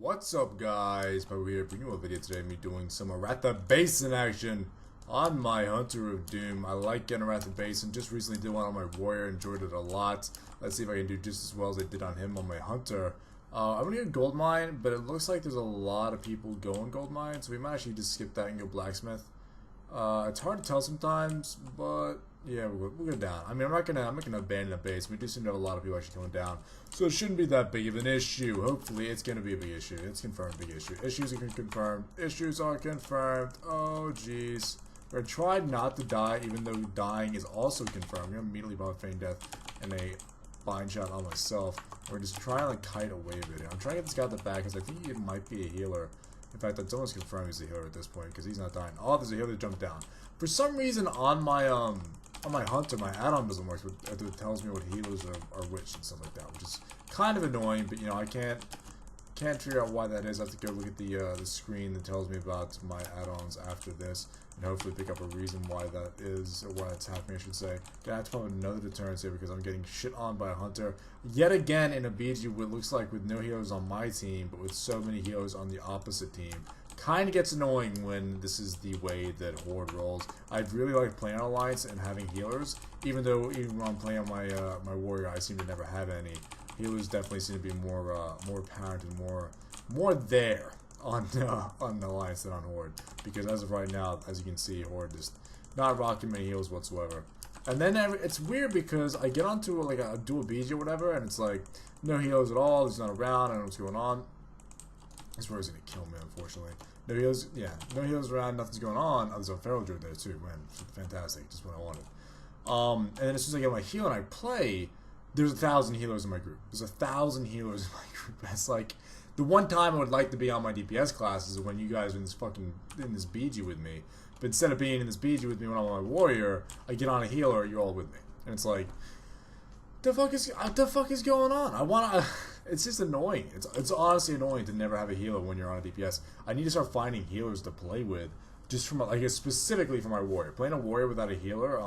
What's up, guys? Pypo here, bringing you a video today of me doing some Arathi Basin action on my Hunter of Doom. I like getting Arathi Basin. Just recently did one on my Warrior, enjoyed it a lot. Let's see if I can do just as well as I did on him on my Hunter. I'm gonna get Gold Mine, but it looks like there's a lot of people going Gold Mine, so we might actually just skip that and go Blacksmith. It's hard to tell sometimes, but yeah, we'll go down. I mean, I'm not gonna abandon a base. We do seem to have a lot of people actually going down, so it shouldn't be that big of an issue. Hopefully, it's gonna be a big issue. It's confirmed big issue. Issues are confirmed. Issues are confirmed. Oh jeez. We're gonna try not to die, even though dying is also confirmed. I'm gonna immediately buy feign death and a bind shot on myself. We're just trying to like kite away a bit. I'm trying to get this guy at the back because I think he might be a healer. In fact, that's almost confirmed he's a healer at this point because he's not dying. Oh, there's a healer that jumped down. For some reason, on my Hunter, my add-on doesn't work. It tells me what healers are which and stuff like that, which is kind of annoying. But you know, I can't figure out why that is. I have to go look at the screen that tells me about my add-ons after this, and hopefully pick up a reason why that is, or why it's happening, I should say. Gonna have to put another deterrence here because I'm getting shit on by a Hunter yet again in a BG. What looks like with no healers on my team, but with so many healers on the opposite team. Kind of gets annoying when this is the way that Horde rolls. I really like playing on Alliance and having healers, even when I'm playing on my my Warrior, I seem to never have any. Healers definitely seem to be more apparent and more there on Alliance than on Horde. Because as of right now, as you can see, Horde is not rocking many heals whatsoever. And then it's weird because I get onto like a dual BG or whatever, and it's like no healers at all. He's not around. I don't know what's going on. This warrior's gonna kill me, unfortunately. No heals, yeah, no heals around, nothing's going on. Oh, there's a Feral Druid there too, man, fantastic, just what I wanted. And then as soon as I get my heal and I play, there's 1,000 healers in my group. There's 1,000 healers in my group. That's like, the one time I would like to be on my DPS classes is when you guys are in this BG with me. But instead of being in this BG with me when I'm on my Warrior, I get on a healer, you're all with me. And it's like, the fuck is going on? It's just annoying. It's honestly annoying to never have a healer when you're on a DPS. I need to start finding healers to play with, just from like specifically for my Warrior. Playing a Warrior without a healer,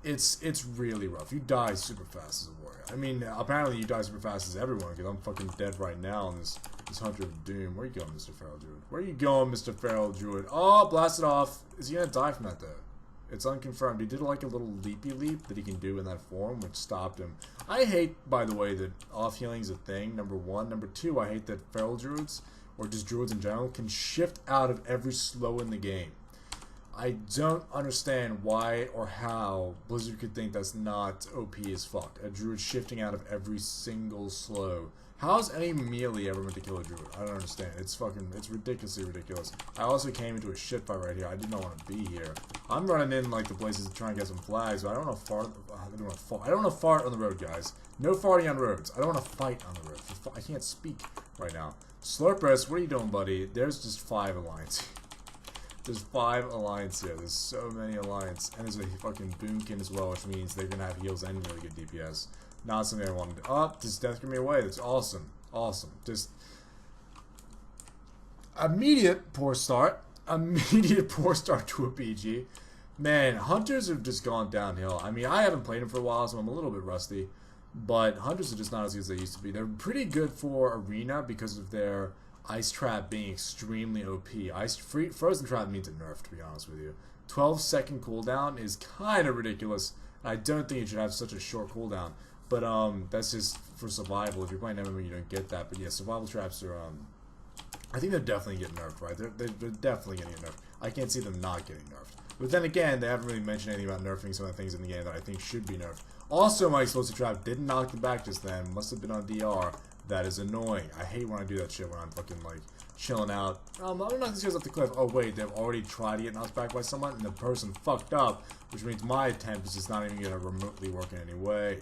it's really rough. You die super fast as a Warrior. I mean, apparently you die super fast as everyone because I'm fucking dead right now on this Hunter of Doom. Where you going, Mr. Feral Druid? Where you going, Mr. Feral Druid? Oh, blast it off. Is he gonna die from that though? It's unconfirmed. He did like a little leapy leap that he can do in that form, which stopped him. I hate, by the way, that off healing is a thing, number one. Number two, I hate that feral druids, or just druids in general, can shift out of every slow in the game. I don't understand why or how Blizzard could think that's not OP as fuck. A druid shifting out of every single slow. How's any melee ever meant to kill a druid? I don't understand. It's ridiculously ridiculous. I also came into a shit fight right here. I did not want to be here. I'm running in like the places to try and get some flags, but I don't want to fart on the road, guys. No farting on roads. I don't want to fight on the road. I can't speak right now. Slurpus, what are you doing, buddy? There's just 5 alliance. There's 5 alliance here. There's so many alliance, and there's a fucking boomkin as well, which means they're gonna have heals and really good DPS. Not something I wanted to. Oh, this death threw me away. That's awesome. Awesome. Just immediate poor start. Immediate poor start to a PG. Man, Hunters have just gone downhill. I mean, I haven't played them for a while, so I'm a little bit rusty. But Hunters are just not as good as they used to be. They're pretty good for Arena because of their Ice Trap being extremely OP. Frozen Trap means a nerf, to be honest with you. 12-second cooldown is kind of ridiculous. And I don't think it should have such a short cooldown. But that's just for survival. If you're playing MMA, you don't get that. But yeah, survival traps are I think they're definitely getting nerfed, right? They're definitely getting nerfed. I can't see them not getting nerfed. But then again, they haven't really mentioned anything about nerfing some of the things in the game that I think should be nerfed. Also, my explosive trap didn't knock them back just then. Must have been on DR. That is annoying. I hate when I do that shit when I'm fucking like chilling out. I'm not these guys off the cliff. Oh wait, they've already tried to get knocked back by someone, and the person fucked up, which means my attempt is just not even gonna remotely work in any way.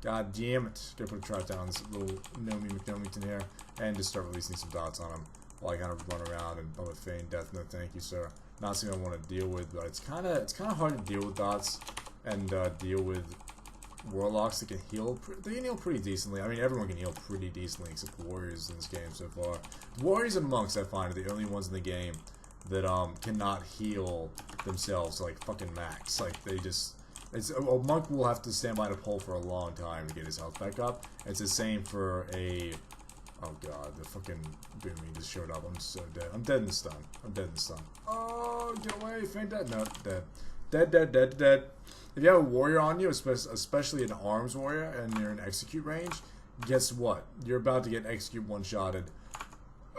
God damn it. Gotta put a trap down on this little Nomi McNomington here and just start releasing some dots on him while I kind of run around and with feign death. No thank you, sir. Not something I want to deal with, but it's kinda hard to deal with dots and deal with warlocks that can heal. They can heal pretty decently. I mean, everyone can heal pretty decently except warriors in this game so far. Warriors and monks, I find, are the only ones in the game that cannot heal themselves like fucking max. Like they just a monk will have to stand by the pole for a long time to get his health back up. It's the same for a Oh god, the fucking Boomy just showed up. I'm so dead. I'm dead in the stun. I'm dead in the stun. Oh, get away. Feint dead. No, dead. Dead, dead, dead, dead. If you have a warrior on you, especially an arms warrior, and you're in execute range, guess what? You're about to get execute one-shotted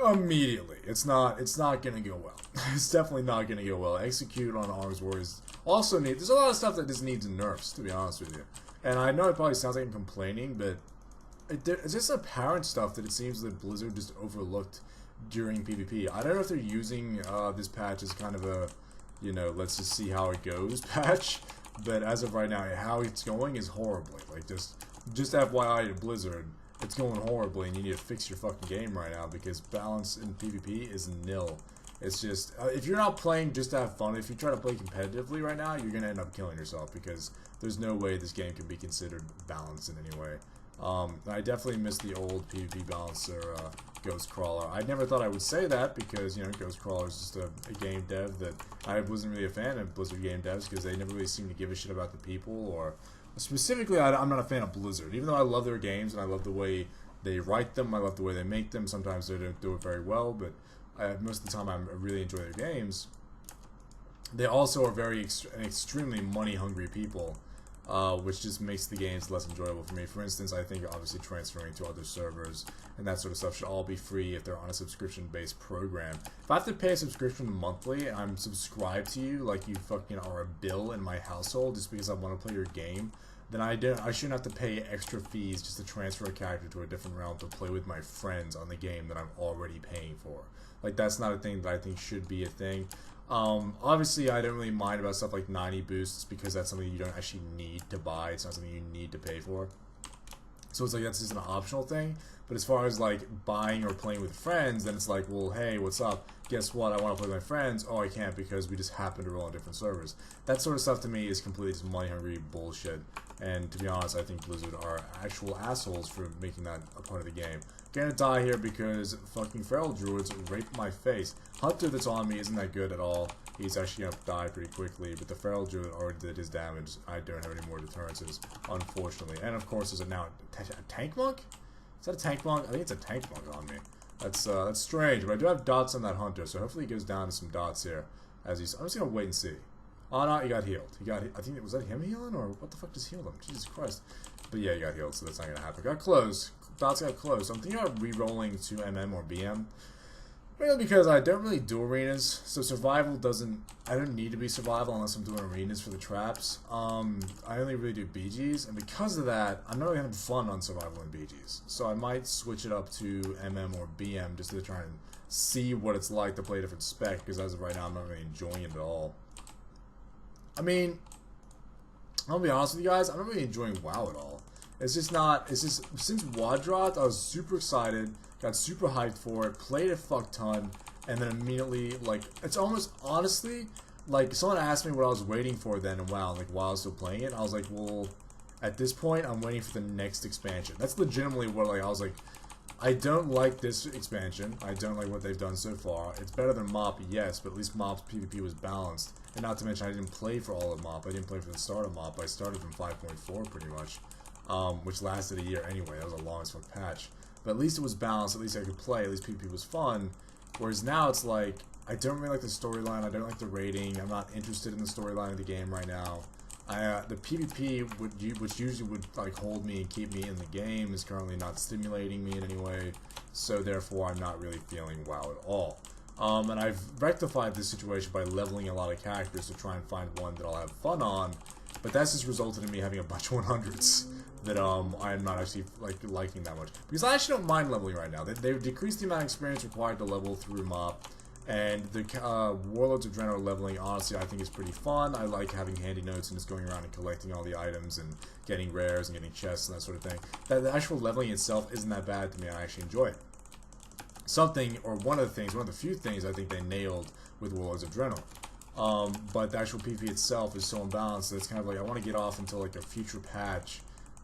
immediately. It's not gonna go well. It's definitely not gonna go well. Execute on arms warriors also there's a lot of stuff that just needs nerfs, to be honest with you. And I know it probably sounds like I'm complaining, but it's just apparent stuff that it seems that Blizzard just overlooked during PvP. I don't know if they're using this patch as kind of a, you know, let's just see how it goes patch, but as of right now, how it's going is horribly. Like, just FYI to Blizzard, it's going horribly, and you need to fix your fucking game right now, because balance in PvP is nil. It's just, if you're not playing just to have fun, if you try to play competitively right now, you're going to end up killing yourself, because there's no way this game can be considered balanced in any way. I definitely miss the old PvP balancer, Ghost Crawler. I never thought I would say that, because, you know, Ghost Crawler is just a game dev that I wasn't really a fan of Blizzard game devs, because they never really seem to give a shit about the people, or specifically, I'm not a fan of Blizzard. Even though I love their games, and I love the way they write them, I love the way they make them. Sometimes they don't do it very well, but most of the time I really enjoy their games. They also are extremely money-hungry people, which just makes the games less enjoyable for me. For instance, I think obviously transferring to other servers and that sort of stuff should all be free if they're on a subscription-based program. If I have to pay a subscription monthly and I'm subscribed to you like you fucking are a bill in my household just because I want to play your game, then I shouldn't have to pay extra fees just to transfer a character to a different realm to play with my friends on the game that I'm already paying for. Like, that's not a thing that I think should be a thing. Obviously, I don't really mind about stuff like 90 boosts, because that's something you don't actually need to buy. It's not something you need to pay for. So it's like, that's just an optional thing. But as far as like buying or playing with friends, then it's like, well, hey, what's up? Guess what? I want to play with my friends. Oh, I can't because we just happen to roll on different servers. That sort of stuff to me is completely just money-hungry bullshit. And to be honest, I think Blizzard are actual assholes for making that a part of the game. Gonna die here because fucking feral druids raped my face. Hunter that's on me isn't that good at all. He's actually gonna die pretty quickly, but the feral druid already did his damage. I don't have any more deterrences, unfortunately. And of course, there's now a tank monk? Is that a tank monk? I think it's a tank monk on me. That's strange, but I do have dots on that hunter, so hopefully he goes down to some dots here. I'm just gonna wait and see. Oh no, he got healed. I think, was that him healing, or what the fuck just healed him? Jesus Christ. But yeah, he got healed, so that's not gonna happen. Got close. Dots got close. So I'm thinking about re-rolling to MM or BM. Mainly because I don't really do arenas, so survival doesn't... I don't need to be survival unless I'm doing arenas for the traps. I only really do BGs, and because of that, I'm not really having fun on survival and BGs. So I might switch it up to MM or BM just to try and see what it's like to play a different spec, because as of right now, I'm not really enjoying it at all. I mean, I'll be honest with you guys, I'm not really enjoying WoW at all. It's just not, it's just, since WoD dropped, I was super excited, got super hyped for it, played a fuck ton, and then immediately, like, it's almost, honestly, like, someone asked me what I was waiting for then in WoW, like, while I was still playing it, I was like, well, at this point, I'm waiting for the next expansion. That's legitimately what, like, I was like, I don't like this expansion, I don't like what they've done so far. It's better than MoP, yes, but at least MoP's PvP was balanced, and not to mention I didn't play for all of MoP, I didn't play for the start of MoP, I started from 5.4 pretty much. Which lasted a year anyway. That was a long as fuck patch. But at least it was balanced, at least I could play, at least PvP was fun. Whereas now it's like, I don't really like the storyline, I don't like the rating, I'm not interested in the storyline of the game right now. The PvP, which usually would like hold me and keep me in the game, is currently not stimulating me in any way. So therefore I'm not really feeling WoW at all. And I've rectified this situation by leveling a lot of characters to try and find one that I'll have fun on. But that's just resulted in me having a bunch of 100s that I'm not actually liking that much. Because I actually don't mind leveling right now. They've decreased the amount of experience required to level through MoP. And the Warlords of Draenor leveling, honestly, I think is pretty fun. I like having handy notes and just going around and collecting all the items and getting rares and getting chests and that sort of thing. The actual leveling itself isn't that bad to me. I actually enjoy it. One of the few things I think they nailed with Warlords of Draenor. But the actual PvP itself is so imbalanced that it's kind of like, I want to get off until like a future patch,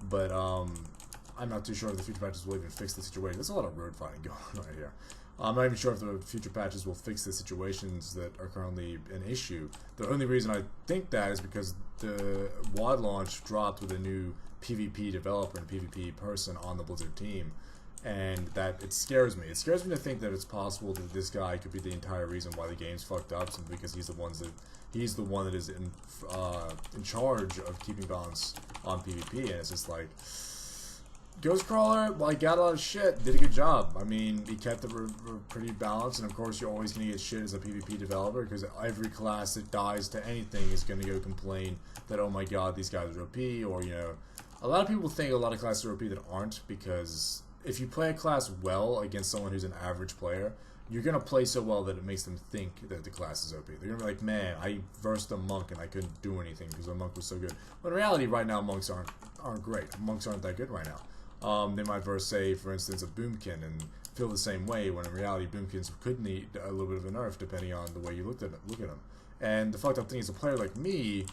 but I'm not too sure if the future patches will even fix the situation. There's a lot of road fighting going on right here. I'm not even sure if the future patches will fix the situations that are currently an issue. The only reason I think that is because the WoD launch dropped with a new PvP developer and PvP person on the Blizzard team. and that it scares me. It scares me to think that it's possible that this guy could be the entire reason why the game's fucked up, simply because he's the one that is in charge of keeping balance on PvP, and it's just like, Ghostcrawler, well, he got a lot of shit, did a good job. I mean, he kept it pretty balanced, and of course you're always going to get shit as a PvP developer, because every class that dies to anything is going to go complain that, oh my god, these guys are OP, or, you know, a lot of people think a lot of classes are OP that aren't, because if you play a class well against someone who's an average player, you're going to play so well that it makes them think that the class is OP. They're going to be like, man, I versed a monk and I couldn't do anything because the monk was so good. But in reality, right now, monks aren't great. Monks aren't that good right now. They might verse, say, for instance, a Boomkin and feel the same way, when in reality, Boomkins could need a little bit of a nerf depending on the way you look at them. And the fucked up thing is, a player like me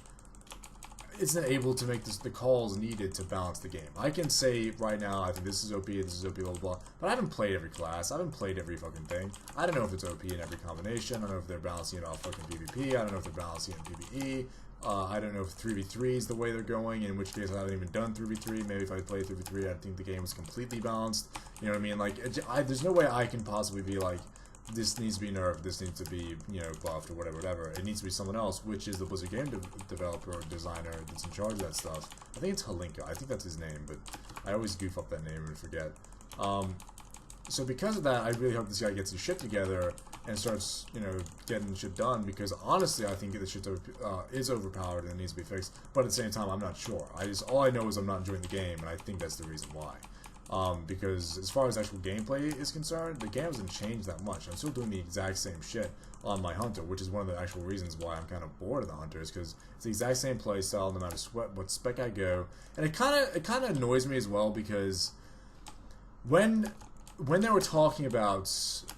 isn't able to make the calls needed to balance the game. I can say right now, I think this is OP, this is OP, blah, blah, blah, but I haven't played every class, I haven't played every fucking thing. I don't know if it's OP in every combination, I don't know if they're balancing it off fucking PvP, I don't know if they're balancing it in PvE, I don't know if 3v3 is the way they're going, in which case I haven't even done 3v3, maybe if I played 3v3 I think the game was completely balanced, you know what I mean, like, there's no way I can possibly be like, this needs to be nerfed, this needs to be, you know, buffed or whatever. It needs to be someone else, which is the Blizzard game developer or designer that's in charge of that stuff. I think it's Halinka, I think that's his name, but I always goof up that name and forget. So because of that, I really hope this guy gets his shit together and starts, you know, getting shit done, because honestly, I think this shit is overpowered and it needs to be fixed, but at the same time, I'm not sure. All I know is I'm not enjoying the game, and I think that's the reason why. Because as far as actual gameplay is concerned, the game hasn't changed that much. I'm still doing the exact same shit on my Hunter, which is one of the actual reasons why I'm kind of bored of the Hunter, is because it's the exact same playstyle no matter what spec I go. And it kind of annoys me as well, because when they were talking about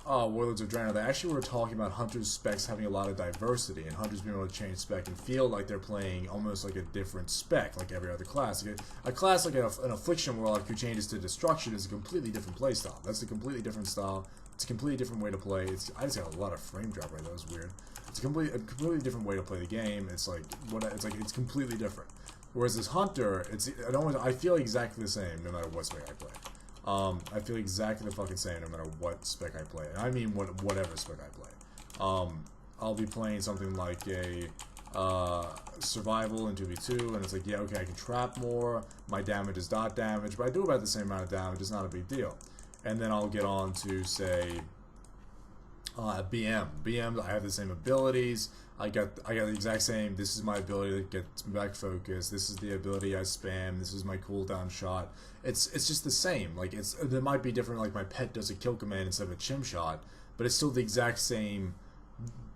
Warlords of Draenor, they actually were talking about Hunter's specs having a lot of diversity, and Hunters being able to change spec and feel like they're playing almost like a different spec, like every other class. A class like an Affliction Warlock who changes to Destruction is a completely different playstyle. That's a completely different style. It's a completely different way to play. I just got a lot of frame drop right. That was weird. It's a completely different way to play the game. It's like it's completely different. Whereas this Hunter, I feel exactly the same no matter what spec I play. I feel exactly the fucking same no matter what spec I play. And I mean whatever spec I play. I'll be playing something like a survival in 2v2, and it's like, yeah, okay, I can trap more, my damage is dot damage, but I do about the same amount of damage, it's not a big deal. And then I'll get on to, say, BM, I have the same abilities, I got the exact same, this is my ability that gets me back focused, this is the ability I spam, this is my cooldown shot. It's just the same. Like, there might be different, like my pet does a kill command instead of a chim shot, but it's still the exact same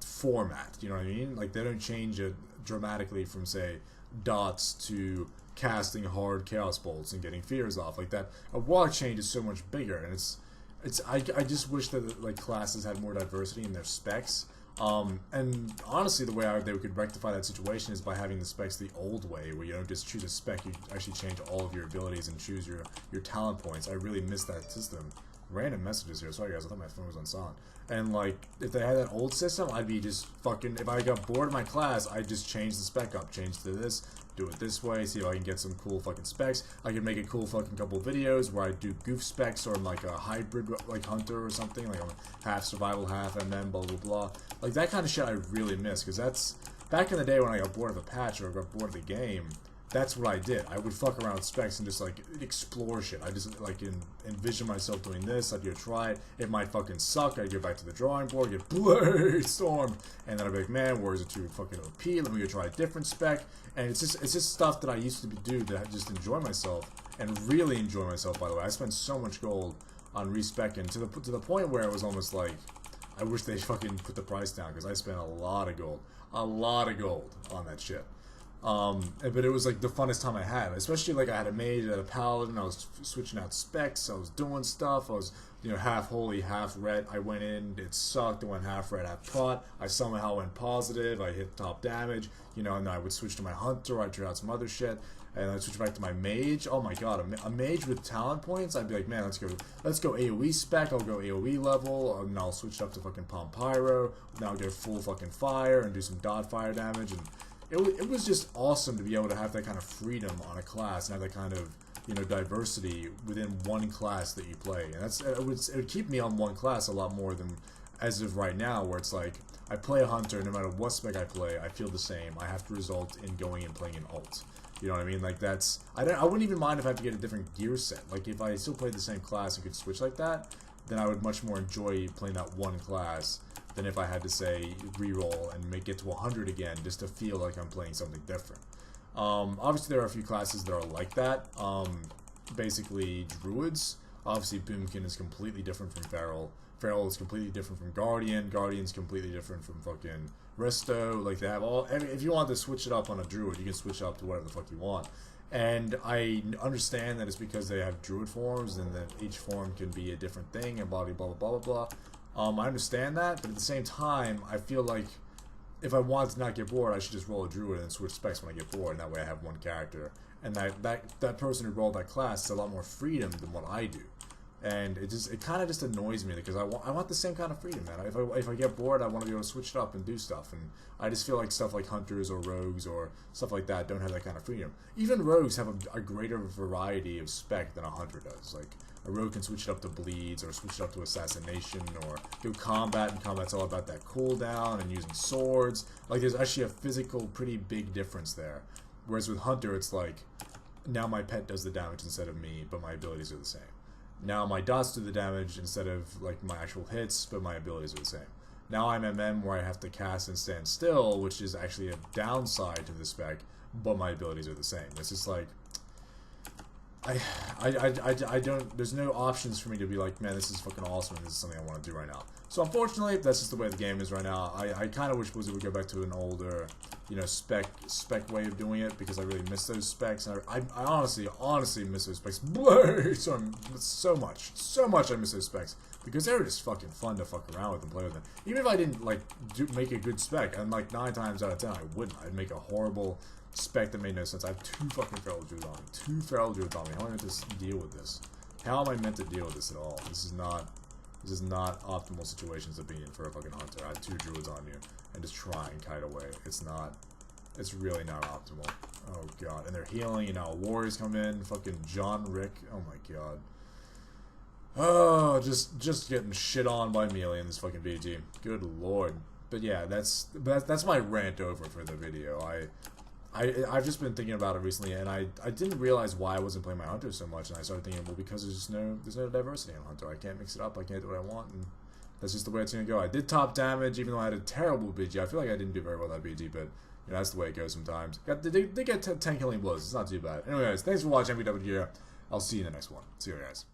format, you know what I mean? Like, they don't change it dramatically from, say, dots to casting hard chaos bolts and getting fears off. Like that, a Warlock change is so much bigger, and I just wish that, like, classes had more diversity in their specs. And honestly, the way they could rectify that situation is by having the specs the old way, where you don't just choose a spec, you actually change all of your abilities and choose your talent points. I really miss that system. Random messages here, sorry guys, I thought my phone was on silent. And like, if they had that old system, I'd be just fucking, if I got bored of my class, I'd just change the spec up, change to this, do it this way, see if I can get some cool fucking specs. I can make a cool fucking couple videos where I do goof specs, or I'm like a hybrid like Hunter or something, like I'm half survival, half MM, blah blah blah. Like that kind of shit I really miss, because that's, back in the day when I got bored of a patch or got bored of the game, that's what I did. I would fuck around with specs and just like explore shit. I just like envision myself doing this. I'd go try it. It might fucking suck. I'd go back to the drawing board, get blade stormed, and then I'd be like, man, Warriors are too fucking OP. Let me go try a different spec. And it's just stuff that I used to do that I just enjoy myself, and really enjoy myself. By the way, I spent so much gold on respecking to the point where it was almost like I wish they fucking put the price down, because I spent a lot of gold on that shit. But it was like the funnest time I had, especially like I had a mage, I had a paladin, I was switching out specs, I was doing stuff, I was, you know, half holy, half red. I went in, it sucked, I went half red, half pot, I somehow went positive, I hit top damage, you know, and then I would switch to my hunter, I'd try out some other shit, and I'd switch back to my mage. Oh my god, a mage with talent points, I'd be like, man, let's go AoE spec, I'll go AoE level, and I'll switch up to fucking Palm Pyro, now I'll get full fucking fire, and do some dot fire damage, and it was just awesome to be able to have that kind of freedom on a class, and have that kind of you know, diversity within one class that you play, and it would keep me on one class a lot more than as of right now, where it's like I play a hunter, no matter what spec I play, I feel the same. I have to result in going and playing an alt. You know what I mean? Like that's I wouldn't even mind if I had to get a different gear set. Like if I still played the same class and could switch like that, then I would much more enjoy playing that one class than if I had to say reroll and make it to 100 again just to feel like I'm playing something different. Obviously there are a few classes that are like that. Basically druids. Obviously Boomkin is completely different from Feral. Feral is completely different from Guardian. Guardian's completely different from fucking Resto. Like they have all. I mean, if you want to switch it up on a druid, you can switch it up to whatever the fuck you want. And I understand that it's because they have druid forms and that each form can be a different thing and blah blah blah blah blah blah. I understand that, but at the same time, I feel like if I want to not get bored, I should just roll a druid and switch specs when I get bored, and that way I have one character. And that person who rolled that class has a lot more freedom than what I do. And it kind of just annoys me because I want the same kind of freedom, man. If I get bored, I want to be able to switch it up and do stuff. And I just feel like stuff like hunters or rogues or stuff like that don't have that kind of freedom. Even rogues have a greater variety of spec than a hunter does. Like a rogue can switch it up to bleeds or switch it up to assassination or do combat, and combat's all about that cooldown and using swords. Like there's actually a physical pretty big difference there. Whereas with hunter, it's like now my pet does the damage instead of me, but my abilities are the same. Now my dots do the damage instead of like my actual hits, but my abilities are the same. Now I'm MM where I have to cast and stand still, which is actually a downside to the spec, but my abilities are the same. It's just like I don't. There's no options for me to be like, man, this is fucking awesome, and this is something I want to do right now. So unfortunately, that's just the way the game is right now. I kind of wish Blizzard would go back to an older, you know, spec way of doing it because I really miss those specs. And I honestly miss those specs. So much I miss those specs because they were just fucking fun to fuck around with and play with them. Even if I didn't like make a good spec, and like 9 times out of 10 I wouldn't. I'd make a horrible spec that made no sense. I have 2 fucking feral druids on me. 2 feral druids on me. How am I meant to deal with this? How am I meant to deal with this at all? This is not optimal situations to be in for a fucking hunter. I have 2 druids on you and just try and kite away. It's really not optimal. Oh god. And they're healing, and now warriors come in. Fucking John Rick. Oh my god. Oh, just getting shit on by melee in this fucking BG. Good lord. But yeah, that's my rant over for the video. I've just been thinking about it recently, and I didn't realize why I wasn't playing my hunter so much, and I started thinking, well, because there's no diversity in hunter. I can't mix it up. I can't do what I want, and that's just the way it's gonna go. I did top damage, even though I had a terrible BG. I feel like I didn't do very well that BG, but you know that's the way it goes sometimes. They get 10 killing blows. It's not too bad. Anyway, guys, thanks for watching MVW here. I'll see you in the next one. See you guys.